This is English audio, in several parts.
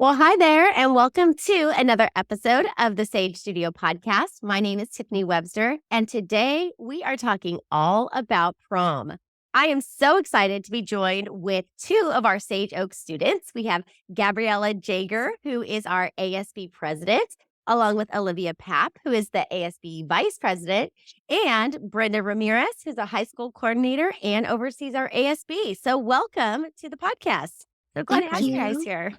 Well, hi there, and welcome to another episode of the Sage Studio podcast. My name is Tiffany Webster, and today we are talking all about prom. I am so excited to be joined with two of our Sage Oak students. We have Gabriela Jager, who is our ASB President, along with Olivia Papp, who is the ASB Vice President, and Brenda Ramirez, who's a high school coordinator and oversees our ASB. So welcome to the podcast. So glad to have you guys here.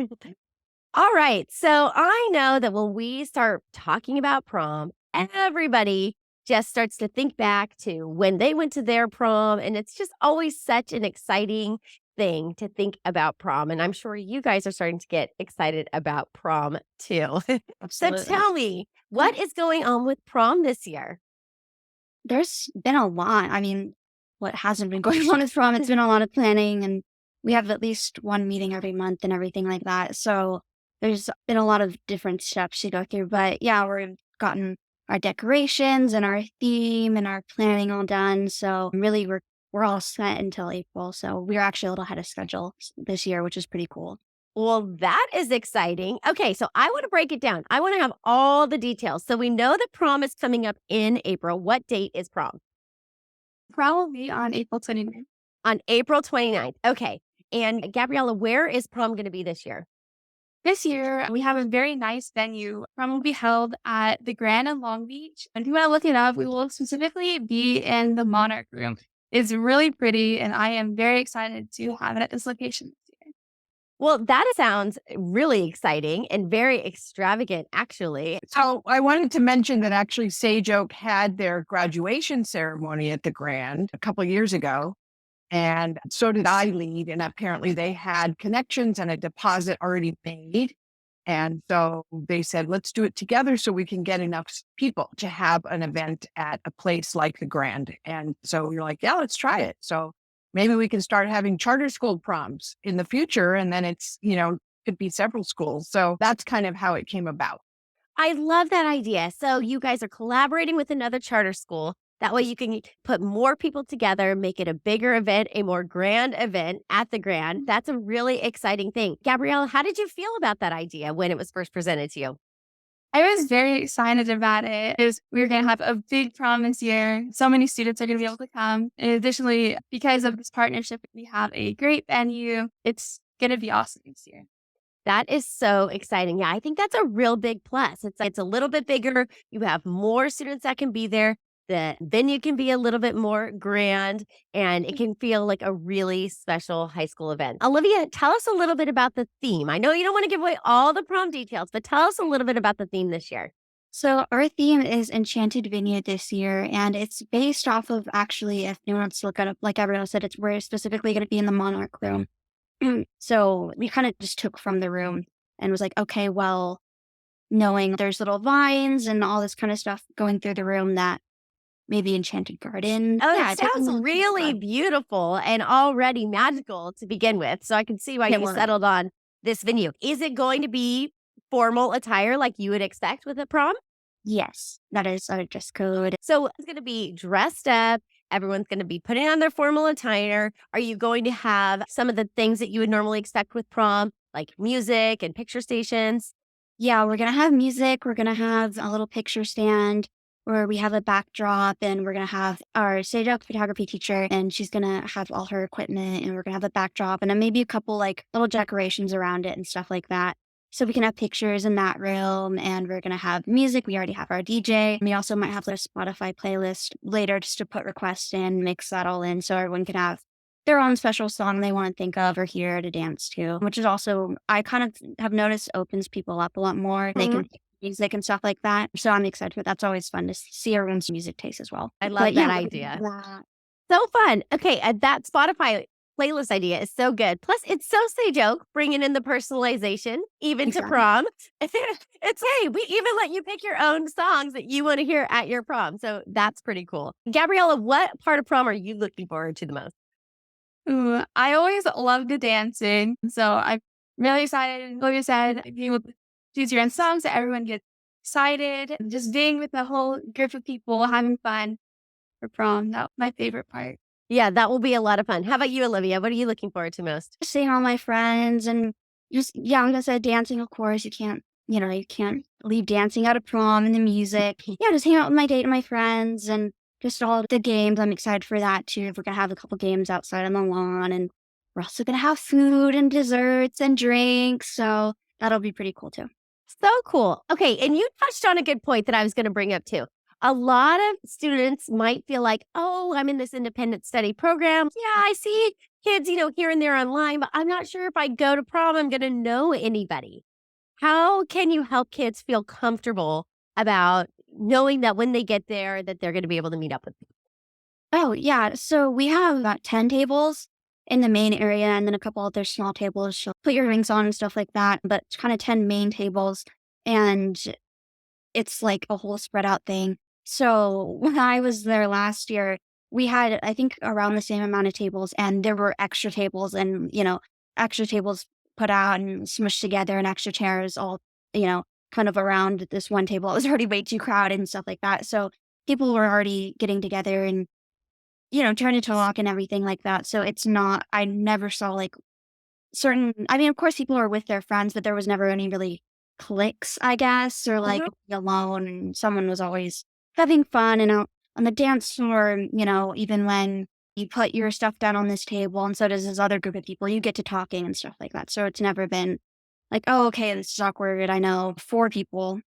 All right. So I know that when we start talking about prom, everybody just starts to think back to when they went to their prom. And it's just always such an exciting thing to think about prom. And I'm sure you guys are starting to get excited about prom too. So Absolutely. tell me, what is going on with prom this year? There's been a lot. What hasn't been going on with prom? It's been a lot of planning, and we have at least one meeting every month and everything like that. So there's been a lot of different steps to go through. But yeah, we've gotten our decorations and our theme and our planning all done. So really, we're all set until April. So we're actually a little ahead of schedule this year, which is pretty cool. Well, that is exciting. Okay, so I want to break it down. I want to have all the details. So we know that prom is coming up in April. What date is prom? Probably on April 29th. On April 29th. Okay. And Gabriela, where is prom going to be this year? This year, we have a very nice venue. Prom will be held at the Grand in Long Beach. And if you want to look it up, we will specifically be in the Monarch Room. It's really pretty, and I am very excited to have it at this location this year. Well, that sounds really exciting and very extravagant, actually. So I wanted to mention that actually Sage Oak had their graduation ceremony at the Grand a couple of years ago. And so did iLead. And apparently they had connections and a deposit already made. And so they said, let's do it together so we can get enough people to have an event at a place like the Grand. And so we were like, yeah, let's try it. So maybe we can start having charter school proms in the future. And then it's, could be several schools. So that's kind of how it came about. I love that idea. So you guys are collaborating with another charter school. That way you can put more people together, make it a bigger event, a more grand event at the Grand. That's a really exciting thing. Gabrielle, how did you feel about that idea when it was first presented to you? I was very excited about it. We're going to have a big prom this year. So many students are going to be able to come. And additionally, because of this partnership, we have a great venue. It's going to be awesome this year. That is so exciting. Yeah, I think that's a real big plus. It's a little bit bigger. You have more students that can be there. The venue can be a little bit more grand, and it can feel like a really special high school event. Olivia, tell us a little bit about the theme. I know you don't want to give away all the prom details, but tell us a little bit about the theme this year. So our theme is Enchanted Vineyard this year, and it's based off of actually, if anyone wants to look it up, like everyone said, we're specifically going to be in the Monarch Room. So we kind of just took from the room and was like, okay, well, knowing there's little vines and all this kind of stuff going through the room, that maybe Enchanted Garden. Oh, yeah, it sounds really beautiful and already magical to begin with. So I can see why you settled on this venue. Is it going to be formal attire like you would expect with a prom? Yes, that is our dress code. So it's going to be dressed up. Everyone's going to be putting on their formal attire. Are you going to have some of the things that you would normally expect with prom, like music and picture stations? Yeah, we're going to have music. We're going to have a little picture stand where we have a backdrop, and we're going to have our Sage Oak photography teacher, and she's going to have all her equipment, and we're going to have a backdrop and then maybe a couple like little decorations around it and stuff like that. So we can have pictures in that room, and we're going to have music. We already have our DJ. We also might have a Spotify playlist later just to put requests in, mix that all in so everyone can have their own special song they want to think of or hear to dance to, which is also, I kind of have noticed, opens people up a lot more. They can music and stuff like that. So I'm excited for it. That's always fun to see everyone's music taste as well. I love that idea. So fun. Okay, that Spotify playlist idea is so good. Plus, it's so Sage Oak, bringing in the personalization, even to prom. It's, hey, we even let you pick your own songs that you want to hear at your prom. So that's pretty cool. Gabriela, what part of prom are you looking forward to the most? Ooh, I always love the dancing. So I'm really excited. Like you said, you choose your own songs so everyone gets excited. And just being with the whole group of people, having fun for prom. That's my favorite part. Yeah, that will be a lot of fun. How about you, Olivia? What are you looking forward to most? Seeing all my friends and I'm gonna say dancing, of course. You can't leave dancing out of prom and the music. Yeah, just hang out with my date and my friends and just all the games. I'm excited for that too. We're gonna have a couple games outside on the lawn, and we're also gonna have food and desserts and drinks. So that'll be pretty cool too. So cool. Okay, and you touched on a good point that I was going to bring up too. A lot of students might feel like, oh, I'm in this independent study program. Yeah, I see kids, here and there online, but I'm not sure if I go to prom, I'm going to know anybody. How can you help kids feel comfortable about knowing that when they get there, that they're going to be able to meet up with people? Oh, yeah. So we have about 10 tables in the main area and then a couple other small tables. She'll put your rings on and stuff like that. But it's kind of 10 main tables. And it's like a whole spread out thing. So when I was there last year, we had, I think, around the same amount of tables, and there were extra tables and, extra tables put out and smushed together and extra chairs all, kind of around this one table. It was already way too crowded and stuff like that. So people were already getting together and, trying to talk and everything like that. So it's not, I never saw like I mean, of course, people are with their friends, but there was never any really cliques, I guess, or like alone. And someone was always having fun and out on the dance floor, even when you put your stuff down on this table and so does this other group of people, you get to talking and stuff like that. So it's never been like, oh, okay, this is awkward. I know 4 people.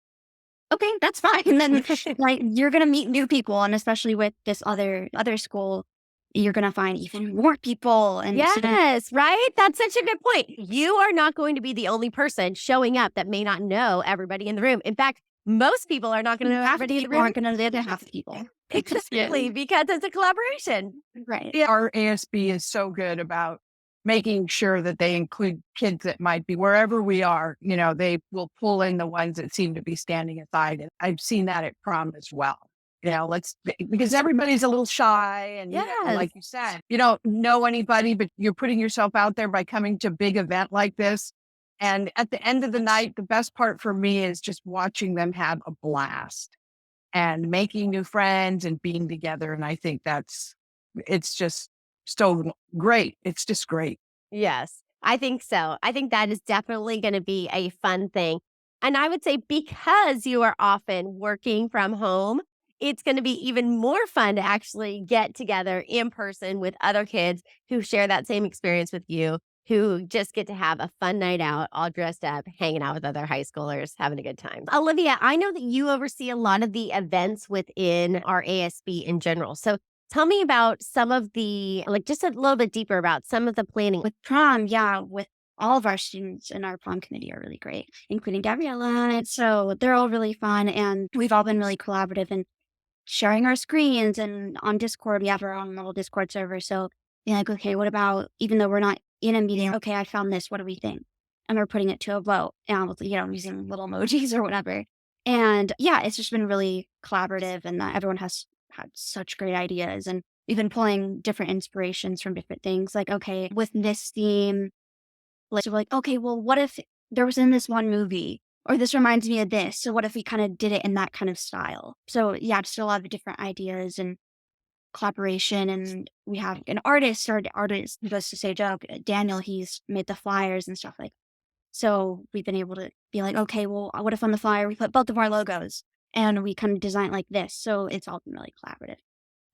Okay, that's fine. And then like you're gonna meet new people, and especially with this other school, you're gonna find even more people. And Yes, right? That's such a good point. You are not going to be the only person showing up that may not know everybody in the room. In fact, most people are not going to know half the everybody in the people room. aren't gonna know the other half the people. Exactly, because it's a collaboration. Right. Yeah, our ASB is so good about making sure that they include kids that might be wherever we are, they will pull in the ones that seem to be standing aside. And I've seen that at prom as well. Because everybody's a little shy and Yes. like you said, you don't know anybody, but you're putting yourself out there by coming to a big event like this. And at the end of the night, the best part for me is just watching them have a blast and making new friends and being together. And I think it's just so great. It's just great. Yes, I think so. I think that is definitely going to be a fun thing. And I would say because you are often working from home, it's going to be even more fun to actually get together in person with other kids who share that same experience with you, who just get to have a fun night out, all dressed up, hanging out with other high schoolers, having a good time. Olivia, I know that you oversee a lot of the events within our ASB in general. So tell me about some of just a little bit deeper about some of the planning. With prom, yeah, with all of our students in our prom committee are really great, including Gabriela. And so they're all really fun, and we've all been really collaborative and sharing our screens. And on Discord, we have our own little Discord server. So being like, okay, what about, even though we're not in a meeting, okay, I found this, what do we think? And we're putting it to a vote, and using little emojis or whatever. And yeah, it's just been really collaborative, and everyone has had such great ideas. And we've been pulling different inspirations from different things. Like, okay, with this theme, like, so we're like, okay, well, what if there was in this one movie, or this reminds me of this? So what if we kind of did it in that kind of style? So yeah, just a lot of different ideas and collaboration. And we have an artist who goes to Sage Oak, Daniel, he's made the flyers and stuff like that. So we've been able to be like, okay, well, what if on the flyer we put both of our logos and we kind of design it like this? So it's all been really collaborative.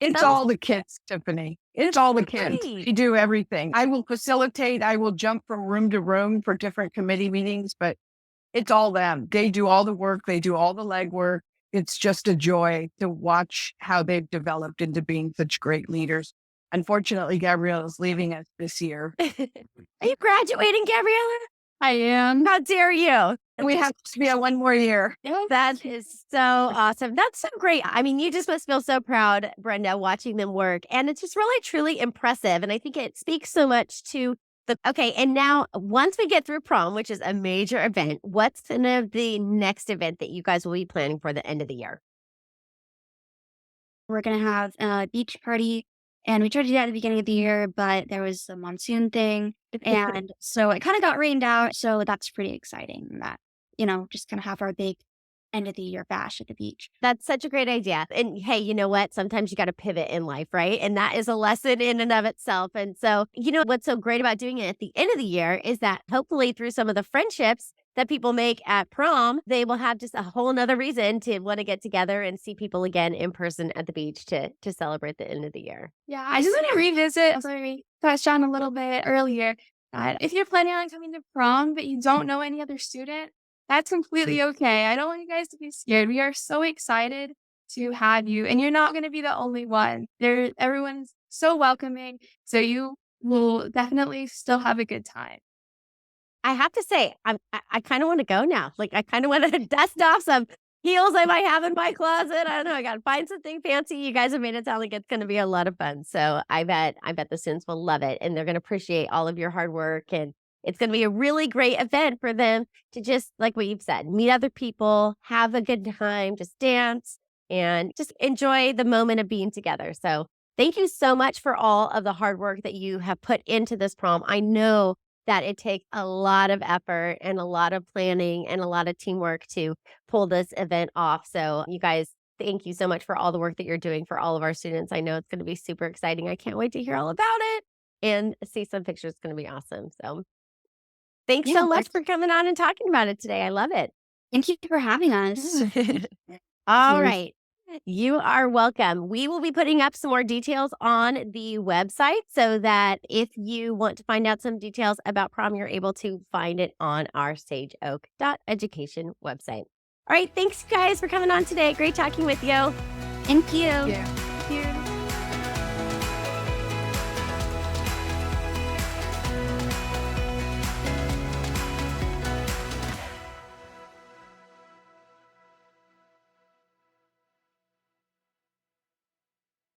It's all the kids, Tiffany. It's all the kids. Great. They do everything. I will facilitate. I will jump from room to room for different committee meetings, but it's all them. They do all the work. They do all the legwork. It's just a joy to watch how they've developed into being such great leaders. Unfortunately, Gabriela's leaving us this year. Are you graduating, Gabriela? I am. How dare you? We have to be one more year. That is so awesome. That's so great. I mean, you just must feel so proud, Brenda, watching them work. And it's just really, truly impressive. And I think it speaks so much to okay. And now once we get through prom, which is a major event, what's the next event that you guys will be planning for the end of the year? We're going to have a beach party, and we tried to do that at the beginning of the year, but there was the monsoon thing. And so it kind of got rained out. So that's pretty exciting that, just kind of have our big end of the year bash at the beach. That's such a great idea. And hey, you know what? Sometimes you got to pivot in life, right? And that is a lesson in and of itself. And so, what's so great about doing it at the end of the year is that hopefully through some of the friendships that people make at prom, they will have just a whole nother reason to want to get together and see people again in person at the beach to celebrate the end of the year. Yeah, I just want to revisit, sorry, we touched on a little bit earlier, that if you're planning on coming to prom, but you don't know any other student, that's completely okay. I don't want you guys to be scared. We are so excited to have you, and you're not going to be the only one. Everyone's so welcoming, so you will definitely still have a good time. I have to say, I kind of want to go now. Like, I kind of want to dust off some heels I might have in my closet. I don't know. I got to find something fancy. You guys have made it sound like it's going to be a lot of fun. So I bet the students will love it, and they're going to appreciate all of your hard work. And it's going to be a really great event for them to just, like what you've said, meet other people, have a good time, just dance, and just enjoy the moment of being together. So thank you so much for all of the hard work that you have put into this prom. I know that it takes a lot of effort and a lot of planning and a lot of teamwork to pull this event off. So you guys, thank you so much for all the work that you're doing for all of our students. I know it's going to be super exciting. I can't wait to hear all about it and see some pictures. It's going to be awesome. So thanks so much for coming on and talking about it today. I love it. Thank you for having us. All right. You are welcome. We will be putting up some more details on the website so that if you want to find out some details about prom, you're able to find it on our sageoak.education website. All right. Thanks, guys, for coming on today. Great talking with you. Thank you. Yeah.